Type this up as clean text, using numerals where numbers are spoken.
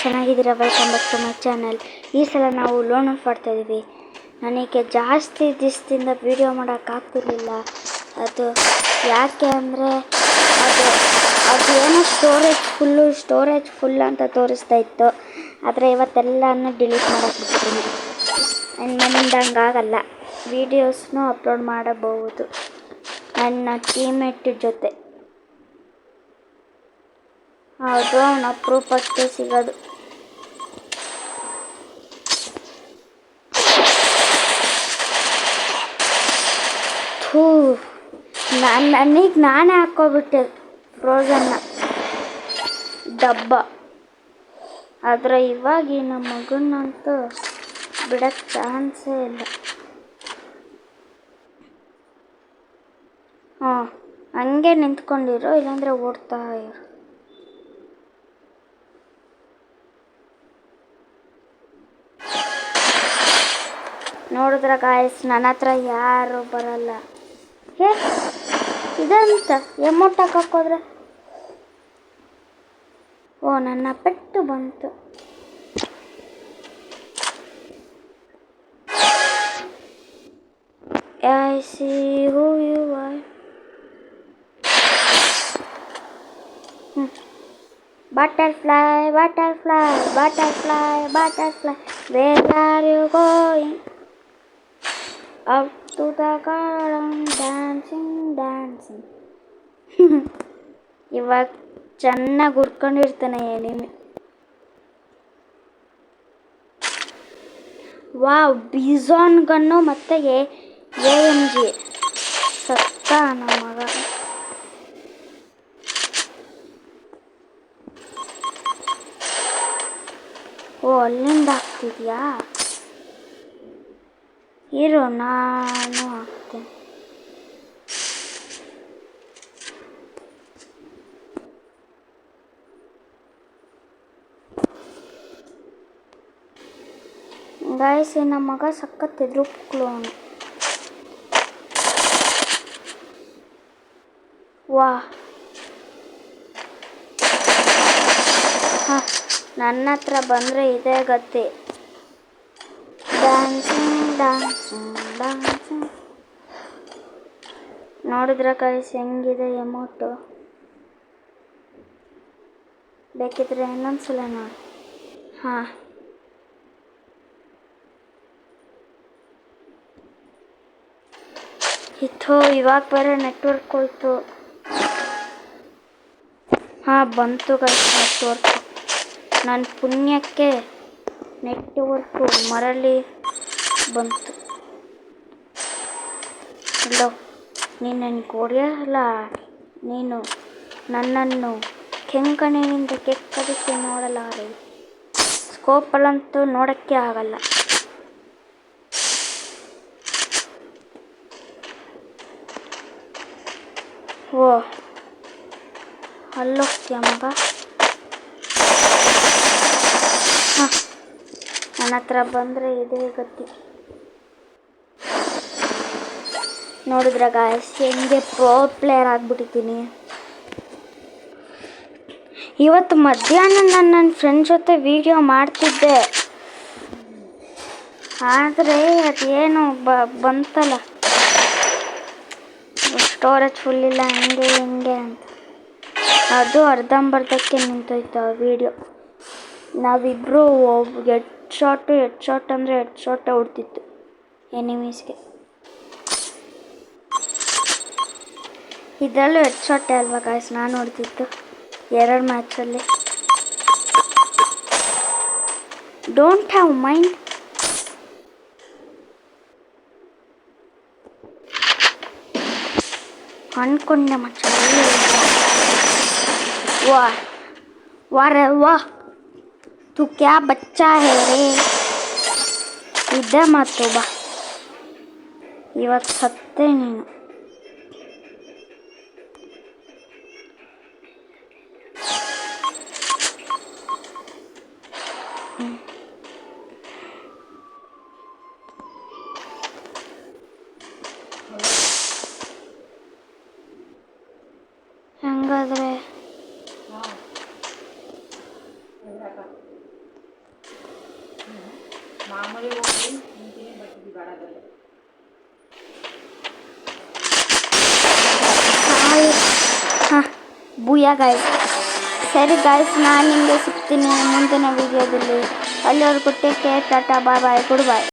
ಚೆನ್ನಾಗಿದ್ದೀರಾ? Welcome back to my channel. ಈ ಸಲ ನಾವು ಲೋನ್ ಮಾಡ್ತಾ ಇದ್ದೀವಿ. ನನಗೆ ಜಾಸ್ತಿ ದಿವಸದಿಂದ ವೀಡಿಯೋ ಮಾಡೋಕ್ಕಾಗ್ತಿರ್ಲಿಲ್ಲ. ಅದು ಯಾಕೆ ಅಂದರೆ ಅದು ಏನೋ ಸ್ಟೋರೇಜ್ ಫುಲ್ ಅಂತ ತೋರಿಸ್ತಾ ಇತ್ತು. ಆದರೆ ಇವತ್ತೆಲ್ಲನೂ ಡಿಲೀಟ್ ಮಾಡೋಕ್ಬಿಟ್ಟಿದ್ದೀನಿ. ನನ್ನಿಂದ ಹಂಗಾಗಲ್ಲ. ವೀಡಿಯೋಸ್ನೂ ಅಪ್ಲೋಡ್ ಮಾಡಬಹುದು ನನ್ನ ಟೀಮ್ಮೇಟ್ ಜೊತೆ. ಹೌದು, ಅವನು ಅಪರೂಪಕ್ಕೆ ಸಿಗೋದು. ನನಗೆ ನಾನೇ ಹಾಕ್ಕೊಬಿಟ್ಟೆ ಫ್ರೋಝನ್ನ ಡಬ್ಬ. ಆದರೆ ಇವಾಗ ನಮ್ಮ ಮಗನಂತೂ ಬಿಡೋಕ್ಕೆ ಚಾನ್ಸೇ ಇಲ್ಲ. ಹಂಗೆ ನಿಂತ್ಕೊಂಡಿರೋ, ಇಲ್ಲಾಂದರೆ ಓಡ್ತಾ ಇರು. ನೋಡಿದ್ರೆ ಗಾಯ್ಸ್, ನನ್ನ ಹತ್ರ ಯಾರು ಬರಲ್ಲ. ಇದಂತ ಎಮೌಂಟ್ ಹಾಕೋದ್ರೆ ನನ್ನ ಪೆಟ್ಟು ಬಂತು. I see who you are. Butterfly, butterfly, butterfly, butterfly, where are you going? Out to the garden, dancing, dancing. ಇವಾಗ ಚೆನ್ನಾಗಿ ಹುರ್ಕೊಂಡಿರ್ತಾನೆ ಎನಿಮಿ. ಬಿಝಾನ್ ಗನ್ನು ಮತ್ತು AMG. ಸತ್ತ ನಮ್ಮ ಮಗ. ಅಲ್ಲಿಂದ ಆಗ್ತಿದ್ಯಾ? ಇರು, ನಾನು ಹಾಕ್ತೇನೆ. ಗಾಯ್ಸ್, ನಮ್ಮ ಮಗ ಸಖತ್ ಎದುರುಕ್ಲೋನು. ನನ್ನ ಹತ್ರ ಬಂದರೆ ಇದೇ ಗತಿ. Dancing dancing dancing. ನೋಡಿದ್ರೆ ಗಾಯ್ಸ್ ಹೆಂಗಿದೆ ಎಮೋಟು? ಬೇಕಿದ್ರೆ ಇನ್ನೊಂದ್ಸಲ ನೋಡಿ. ಇವಾಗ ಬೇರೆ ನೆಟ್ವರ್ಕ್ ಹೋಯ್ತು. ಬಂತು ಗಾಯ್ಸ್ ನೆಟ್ವರ್ಕ್. ನನ್ನ ಪುಣ್ಯಕ್ಕೆ ನೆಟ್ವರ್ಕು ಮರಳಿ ಬಂತು. ಹಲೋ, ನೀನು ನನಗೆ ಹೊಡೆಯಲ್ಲ. ನೀನು ನನ್ನನ್ನು ಕೆಂಕಣಿನಿಂದ ಕೆಕ್ಕರಿಸಿ ನೋಡಲಾರೆ. ಸ್ಕೋಪಲ್ಲಂತೂ ನೋಡೋಕ್ಕೆ ಆಗಲ್ಲ. ಅಲ್ಲೋಗ್ತೀಯ ಮಗ? ನನ್ನ ಹತ್ರ ಬಂದರೆ ಇದೇ ಗತಿ. ನೋಡಿದ್ರೆ ಗಾಯ್ಸ್ ಹೆಂಗೆ ಪ್ರೋ ಪ್ಲೇಯರ್ ಆಗಿಬಿಟ್ಟಿದ್ದೀನಿ. ಇವತ್ತು ಮಧ್ಯಾಹ್ನ ನಾನು ನನ್ನ ಫ್ರೆಂಡ್ ಜೊತೆ ವಿಡಿಯೋ ಮಾಡ್ತಿದ್ದೆ. ಆದರೆ ಅದೇನು ಬಂತಲ್ಲ, ಸ್ಟೋರೇಜ್ ಫುಲ್ ಇಲ್ಲ, ಹಂಗೆ ಹಿಂಗೆ ಅಂತ. ಅದು ಅರ್ಧಂಬರ್ಧಕ್ಕೆ ನಿಂತೋಯ್ತು ಆ ವಿಡಿಯೋ. ನಾವಿಬ್ಬರು ಹೆಡ್ ಶಾಟ್ ಅಂದರೆ ಹೆಡ್ ಶಾಟೇ ಹೊಡ್ತಿತ್ತು ಎನಿಮೀಸ್ಗೆ. ಇದರಲ್ಲೂ ಹೆಡ್ ಶಾಟೇ ಅಲ್ವಾ ಗಾಯ್ಸ್ ನಾನು ಹೊಡ್ತಿತ್ತು 2 ಮ್ಯಾಚಲ್ಲಿ. Don't have mind. ಅನ್ಕೊಂಡೆ ಮಚ್ಚ. ವಾಹ್ तू क्या बच्चा है रे. ಇದ್ದೇ ಮಾತು ಬಾ. ಇವತ್ತು ಸತ್ತೆ ನೀನು. ಹೆಂಗಾದ್ರೆ ಮಾಮೂಲಿ ಹೋಗಿ ನಿಂತೀನಿ ಬರ್ತಿದ್ವಿ ಬಾಡದಲ್ಲಿ. ಹಾಂ ಬೂಯಾ ಗಾಯ್ಸ್. ಸರಿ ಗಾಯ್ಸ್, ನಾನು ನಿಮಗೆ ಸಿಗ್ತೀನಿ ಮುಂದಿನ ವೀಡಿಯೋದಲ್ಲಿ. ಅಲ್ಲಿವರೆಗೂ ಟೇಕ್ ಕೇರ್, ಟಾಟಾ, ಬಾಯ್ ಬಾಯ್, ಗುಡ್ ಬಾಯ್.